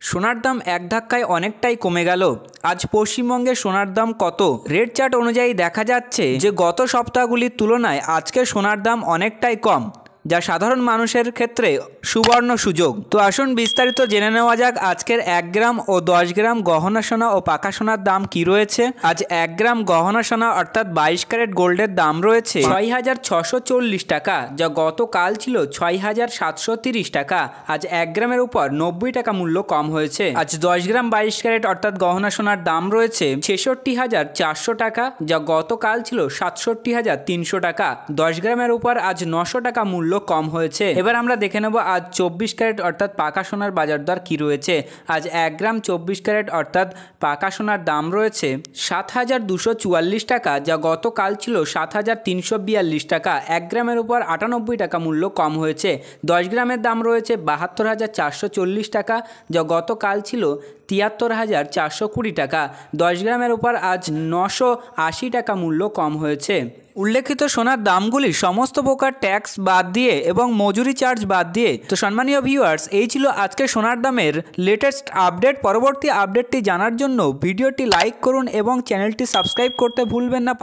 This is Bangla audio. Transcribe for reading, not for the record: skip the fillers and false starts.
সোনার দাম এক ধাক্কায় অনেকটাই কমে গেল। আজ পশ্চিমবঙ্গে সোনার দাম কত? রেট চার্ট অনুযায়ী দেখা যাচ্ছে যে গত সপ্তাহগুলির তুলনায় আজকে সোনার দাম অনেকটাই কম, যা সাধারণ মানুষের ক্ষেত্রে সুবর্ণ সুযোগ। তো আসুন বিস্তারিত জেনে নেওয়া যাক আজকের 1 গ্রাম ও 10 গ্রাম গহনা সোনা ও পাকা সোনার দাম কি রয়েছে। আজ 1 গ্রাম গহনা সোনা অর্থাৎ 22 ক্যারেট গোল্ডের দাম রয়েছে 6,640 টাকা, যা গতকাল ছিল 6,730 টাকা। আজ 1 গ্রামের উপর 90 টাকা মূল্য কম হয়েছে। আজ 10 গ্রাম 22 ক্যারেট অর্থাৎ গহনা সোনার দাম রয়েছে 66,400 টাকা, যা গতকাল ছিল 67,300 টাকা। 10 গ্রামের উপর আজ 900 টাকা মূল্য কম হয়েছে। এবার আমরা দেখে নেব আজ 24 ক্যারেট অর্থাৎ পাকা সোনার বাজার দর কি রয়েছে। আজ 1 গ্রাম 24 ক্যারেট অর্থাৎ পাকা সোনার দাম রয়েছে 7,244 টাকা, যা গতকাল ছিল 7,342 টাকা। 1 গ্রামের উপর 98 টাকা মূল্য কম হয়েছে। 10 গ্রামের দাম রয়েছে 72,440 টাকা, যা গতকাল ছিল 73,420 টাকা। 10 গ্রামের উপর আজ 980 টাকা মূল্য কম হয়েছে। উল্লেখিত সোনার দামগুলি সমস্ত প্রকার ট্যাক্স বাদ দিয়ে এবং মজুরি চার্জ বাদ দিয়ে। তো সম্মানীয় ভিউয়ার্স, এই ছিল আজকে সোনার দামের লেটেস্ট আপডেট। পরবর্তী আপডেটটি জানার জন্য ভিডিওটি লাইক করুন এবং চ্যানেলটি সাবস্ক্রাইব করতে ভুলবেন না।